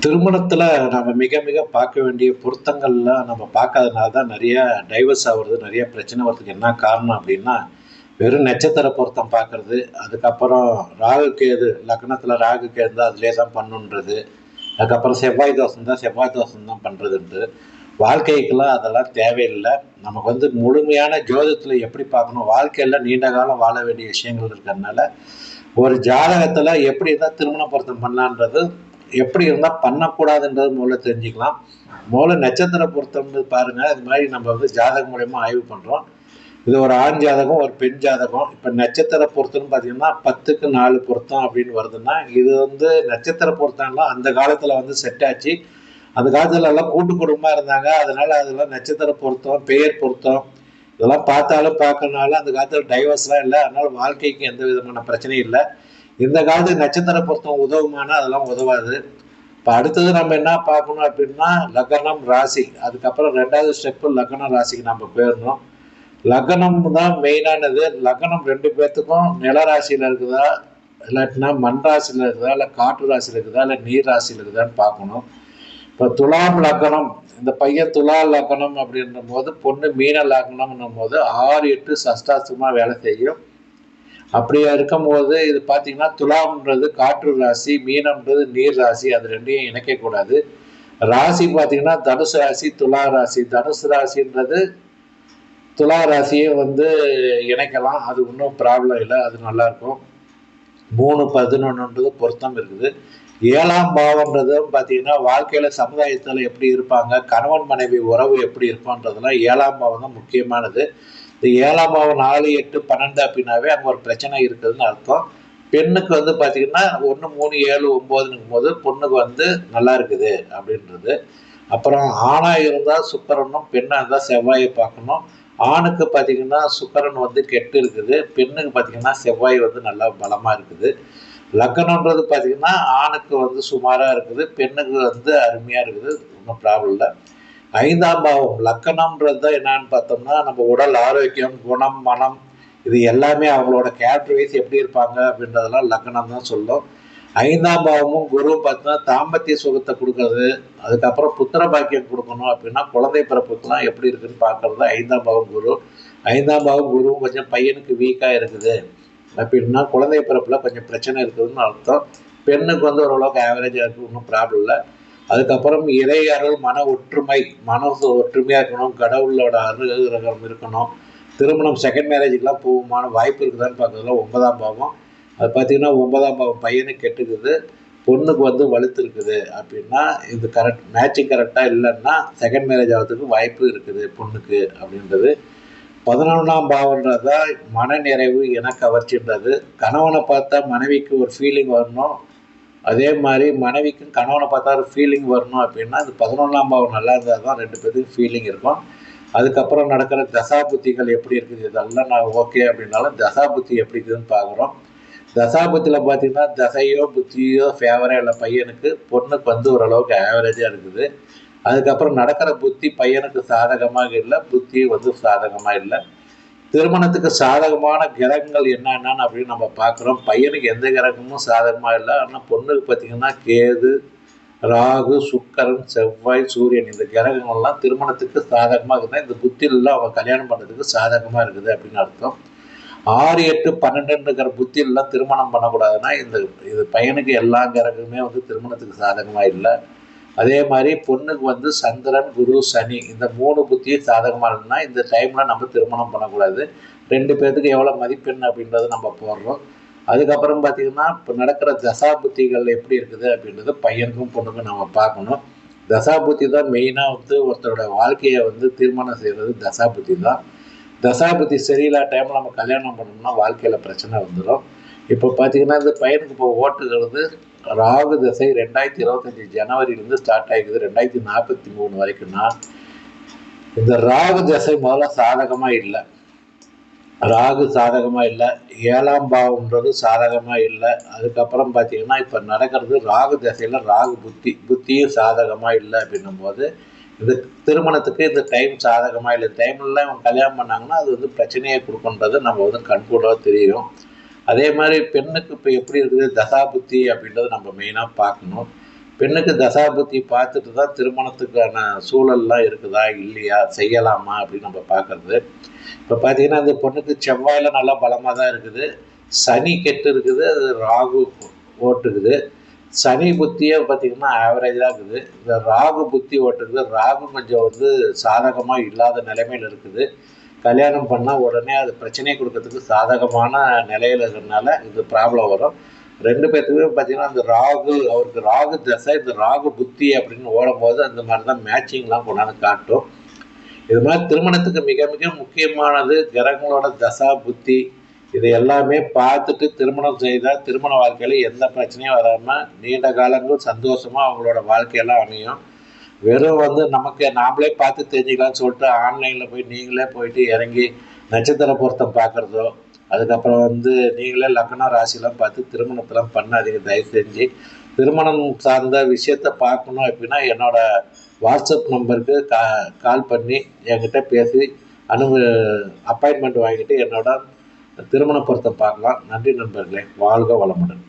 திருமணத்துல நம்ம மிக மிக பார்க்க வேண்டிய பொருத்தங்கள்லாம் நம்ம பார்க்காதனால தான் நிறைய டைவர்ஸ் ஆகுறது, நிறைய பிரச்சனை வர்றதுக்கு என்ன காரணம் அப்படின்னா, வெறும் நட்சத்திர பொருத்தம் பார்க்கறது, அதுக்கப்புறம் ராகு கேது லக்னத்துல ராகு கேது இருந்தா அதிலே தான் பண்ணுன்றது, அதுக்கப்புறம் செவ்வாய் தோஷம் இருந்தா செவ்வாய் தோஷம் தான் பண்றதுன்ட்டு, வாழ்க்கைக்கெல்லாம் அதெல்லாம் தேவையில்ல. நமக்கு முழுமையான ஜோதிடத்துல எப்படி பார்க்கணும், வாழ்க்கையில நீண்ட காலம் வாழ வேண்டிய விஷயங்கள் இருக்கிறதுனால, ஒரு ஜாதகத்துல எப்படி இருந்தா திருமண பொருத்தம் பண்ணலான்றது, எப்படி இருந்தா பண்ணக்கூடாதுன்றது முதல்ல தெரிஞ்சுக்கலாம். முதல்ல நட்சத்திர பொருத்தம்னு பாருங்க. இது மாதிரி நம்ம ஜாதகம் மூலியமா ஆய்வு பண்றோம். இது ஒரு ஆண் ஜாதகம், ஒரு பெண் ஜாதகம். இப்ப நட்சத்திர பொருத்தம்னு பாத்தீங்கன்னா 10க்கு 4 பொருத்தம் அப்படின்னு வருதுன்னா, இது நட்சத்திர பொருத்தம்லாம் அந்த காலத்துல செட் ஆச்சு. அந்த காலத்துல எல்லாம் கூட்டு குடும்பமா இருந்தாங்க. அதனால அதெல்லாம் நட்சத்திர பொருத்தம், பெயர் பொருத்தம் இதெல்லாம் பார்த்தாலும் பார்க்கறனால அந்த காலத்துல டைவர்ஸ்லாம் இல்லை. அதனால வாழ்க்கைக்கு எந்த விதமான பிரச்சனையும் இல்லை. இந்த காலத்து நட்சத்திர பொருத்தம் உதவுமானா அதெல்லாம் உதவாது. இப்போ அடுத்தது நம்ம என்ன பார்க்கணும் அப்படின்னா, லக்னம் ராசி. அதுக்கப்புறம் 2வது ஸ்டெப்பு லக்னம் ராசிக்கு நம்ம போயிடணும். லக்னம் தான் மெயினானது. லக்னம் 2 பேர்த்துக்கும் நில ராசியில இருக்குதா, இல்லாட்டினா மண் ராசியில இருக்குதா, இல்லை காற்று ராசியில இருக்குதா, இல்லை நீர் ராசியில இருக்குதான்னு பார்க்கணும். இப்போ துலாம் லக்னம், இந்த பையன் துலா லக்னம் அப்படின்ற போது, பொண்ணு மீன லக்னம்னும் போது 6, 8 சஷ்டாசமா வேலை செய்யும். அப்படியா இருக்கும்போது இது பார்த்தீங்கன்னா, துலாம்ன்றது காற்று ராசி, மீனம்ன்றது நீர் ராசி. அது ரெண்டையும் இணைக்கக்கூடாது. ராசி பார்த்தீங்கன்னா தனுசு ராசி, துலா ராசி. தனுசு ராசின்றது துலா ராசியை இணைக்கலாம். அது ஒன்றும் ப்ராப்ளம் இல்லை, அது நல்லாயிருக்கும். 3, 11ன்றது பொருத்தம் இருக்குது. 7ஆம் பாவம்ன்றது பார்த்தீங்கன்னா, வாழ்க்கையில சமுதாயத்தில் எப்படி இருப்பாங்க, கணவன் மனைவி உறவு எப்படி இருப்பான்றதுலாம் 7ஆம் பாவம் தான் முக்கியமானது. இந்த 7ஆம் பாவம் 4, 8, 12 அப்படின்னாவே அங்கே ஒரு பிரச்சனை இருக்குதுன்னு அர்த்தம். பெண்ணுக்கு பார்த்தீங்கன்னா 1, 3, 7, 9ன்னும் போது பொண்ணுக்கு நல்லா இருக்குது அப்படின்றது. அப்புறம் ஆணா இருந்தால் சுக்கிரனும், பெண்ணா இருந்தால் செவ்வாயை பார்க்கணும். ஆணுக்கு பார்த்தீங்கன்னா சுக்கிரன் கெட்டு இருக்குது, பெண்ணுக்கு பார்த்தீங்கன்னா செவ்வாய் நல்லா பலமா இருக்குது. லக்னம்ன்றது பார்த்தீங்கன்னா ஆணுக்கு சுமாரா இருக்குது, பெண்ணுக்கு அருமையா இருக்குது, ஒன்றும் ப்ராப்ளம் இல்லை. 5ஆம் பாவம் லக்னம்ன்றது தான் என்னன்னு பார்த்தோம்னா, நம்ம உடல் ஆரோக்கியம், குணம், மனம் இது எல்லாமே அவங்களோட கேரக்டர் வைஸ் எப்படி இருப்பாங்க அப்படின்றதெல்லாம் லக்னம் தான் சொல்லும். 5ஆம் பாவமும் குருவும் பார்த்தீங்கன்னா தாம்பத்திய சுகத்தை கொடுக்கறது, அதுக்கப்புறம் புத்திர பாக்கியம் கொடுக்கணும் அப்படின்னா குழந்தை பிறப்புக்கெல்லாம் எப்படி இருக்குன்னு பார்க்கறது 5ஆம் பாவம் குரு. 5ஆம் பாவம் குருவும் கொஞ்சம் பையனுக்கு வீக்காக இருக்குது அப்படின்னா குழந்தை பிறப்புல கொஞ்சம் பிரச்சனை இருக்குதுன்னு அர்த்தம். பெண்ணுக்கு ஓரளவுக்கு ஆவரேஜாக இருக்குது, ஒன்றும் ப்ராப்ளம் இல்லை. அதுக்கப்புறம் இறை அருள், மன ஒற்றுமை, மனசு ஒற்றுமையாக இருக்கணும், கடவுளோட அனுகிரகம் இருக்கணும். திருமணம் செகண்ட் மேரேஜுக்கெல்லாம் போகுமான வாய்ப்பு இருக்குதான்னு பார்க்கறதுல 9ஆம் பாவம். அது பார்த்தீங்கன்னா 9ஆம் பாவம் பையனுக்கு கெட்டுக்குது, பொண்ணுக்கு வலுத்து இருக்குது அப்படின்னா இது கரெக்ட் மேட்சிங் கரெக்டாக இல்லைன்னா செகண்ட் மேரேஜ் ஆகிறதுக்கு வாய்ப்பு இருக்குது பொண்ணுக்கு அப்படின்றது. 11ஆம் பாவம்ன்றதா மன நிறைவு, என கவர்ச்சின்றது. கணவனை பார்த்தா மனைவிக்கு ஒரு ஃபீலிங் வரணும், அதே மாதிரி மனைவிக்கும் கணவனை பார்த்தா ஒரு ஃபீலிங் வரணும் அப்படின்னா இது 11ஆம் பாவம் நல்லா இருந்தால் தான் 2 பேருக்கும் ஃபீலிங் இருக்கும். அதுக்கப்புறம் நடக்கிற தசாபுத்திகள் எப்படி இருக்குது இதெல்லாம் நான் ஓகே அப்படின்னாலும் தசாபுத்தி எப்படி இருக்குதுன்னு பார்க்குறோம். தசாபுத்தியில் பார்த்தீங்கன்னா தசையோ புத்தியோ ஃபேவராக இல்லை பையனுக்கு, பொண்ணுக்கு ஓரளவுக்கு ஆவரேஜாக இருக்குது. அதுக்கப்புறம் நடக்கிற புத்தி பையனுக்கு சாதகமாக இல்லை, புத்தி சாதகமாக இல்லை. திருமணத்துக்கு சாதகமான கிரகங்கள் என்னென்னு அப்படின்னு நம்ம பார்க்குறோம். பையனுக்கு எந்த கிரகமும் சாதகமாக இல்லை. ஆனால் பொண்ணுக்கு பார்த்தீங்கன்னா கேது, ராகு, சுக்கரன், செவ்வாய், சூரியன் இந்த கிரகங்கள்லாம் திருமணத்துக்கு சாதகமாக இருந்தால் இந்த புத்தியிலாம் அவங்க கல்யாணம் பண்ணுறதுக்கு சாதகமாக இருக்குது அப்படின்னு அர்த்தம். 6, 8, 12ங்கிற புத்தியிலாம் திருமணம் பண்ணக்கூடாதுன்னா இது பையனுக்கு எல்லா கிரகமே திருமணத்துக்கு சாதகமாக இல்லை. அதே மாதிரி பொண்ணுக்கு சந்திரன், குரு, சனி இந்த 3 புத்தியும் சாதகமாக இல்லைன்னா இந்த டைமில் நம்ம திருமணம் பண்ணக்கூடாது. 2 பேர்த்துக்கு எவ்வளோ மதிப்பெண் அப்படின்றத நம்ம போடுறோம். அதுக்கப்புறம் பார்த்தீங்கன்னா இப்போ நடக்கிற தசா புத்திகள் எப்படி இருக்குது அப்படின்றது பையனுக்கும் பொண்ணுக்கும் நம்ம பார்க்கணும். தசா புத்தி தான் மெயினாக ஒருத்தரோட வாழ்க்கையை தீர்மானம் செய்கிறது தசா புத்தி தான். தசா புத்தி சரியில்லாத டைமில் நம்ம கல்யாணம் பண்ணோம்னா வாழ்க்கையில் பிரச்சனை வந்துடும். இப்போ பார்த்தீங்கன்னா இந்த பையனுக்கு இப்போ ஓட்டுகிறது ராகு தசை 2025 ஜனவரியிலேருந்து ஸ்டார்ட் ஆகிக்குது 2043 வரைக்கும்னா, இந்த ராகு தசை முதல்ல சாதகமாக இல்லை. ராகு சாதகமாக இல்லை, 7ஆம் பாவம்ன்றது சாதகமாக இல்லை. அதுக்கப்புறம் பார்த்தீங்கன்னா இப்போ நடக்கிறது ராகு தசையில் ராகு புத்தியும் சாதகமாக இல்லை அப்படின்னும் போது இந்த திருமணத்துக்கு இந்த டைம் சாதகமாக இல்லை. டைம்லாம் இவங்க கல்யாணம் பண்ணாங்கன்னா அது பிரச்சனையை கொடுக்குன்றது நம்ம கண்கூடாக தெரியும். அதே மாதிரி பெண்ணுக்கு இப்போ எப்படி இருக்குது தசா புத்தி அப்படின்றத நம்ம மெயினாக பார்க்கணும். பெண்ணுக்கு தசாபுத்தி பார்த்துட்டு தான் திருமணத்துக்கான சூழல்லாம் இருக்குதா இல்லையா செய்யலாமா அப்படின்னு நம்ம பார்க்குறது. இப்போ பார்த்தீங்கன்னா அந்த பொண்ணுக்கு செவ்வாயில் நல்லா பலமாக தான் இருக்குது, சனி கெட்டு இருக்குது, அது ராகு ஓட்டுக்குது. சனி புத்தியே பார்த்தீங்கன்னா ஆவரேஜாக இருக்குது. இந்த ராகு புத்தி ஓட்டுக்குது. ராகு கொஞ்சம் வந்து சாதகமாக இல்லாத நிலைமையில் இருக்குது. கல்யாணம் பண்ணால் உடனே அது பிரச்சனையை கொடுக்கறதுக்கு சாதகமான நிலையில் இருக்கிறதுனால இந்த ப்ராப்ளம் வரும். 2 பேர்த்துக்குமே பார்த்தீங்கன்னா அந்த ராகு அவருக்கு ராகு தசை, இந்த ராகு புத்தி அப்படின்னு ஓடும்போது அந்த மாதிரி தான் மேட்சிங்லாம் கொண்டாந்து காட்டும். இது மாதிரி திருமணத்துக்கு மிக மிக முக்கியமானது கிரகங்களோட தசா புத்தி இது எல்லாமே பார்த்துட்டு திருமணம் செய்தால் திருமண வாழ்க்கையில் எந்த பிரச்சனையும் வராமல் நீண்ட காலங்கள் சந்தோஷமாக அவங்களோட வாழ்க்கையெல்லாம் அமையும். வெறும் வந்து நமக்கு நாமளே பார்த்து தெரிஞ்சுக்கலாம்னு சொல்லிட்டு ஆன்லைனில் போய் நீங்களே போயிட்டு இறங்கி நட்சத்திர பொருத்தம் பார்க்குறதோ, அதுக்கப்புறம் வந்து நீங்களே லக்ன ராசிலாம் பார்த்து திருமணத்தெல்லாம் பண்ணாதீங்க தயவு செஞ்சு. திருமணம் சார்ந்த விஷயத்த பார்க்கணும் அப்படின்னா என்னோட வாட்ஸ்அப் நம்பருக்கு கால் பண்ணி என்கிட்ட பேசி அனு அப்பாயின்மெண்ட் வாங்கிட்டு என்னோட திருமண பொருத்தம் பார்க்கலாம். நன்றி நண்பர்களே, வாழ்க வளமுடன்.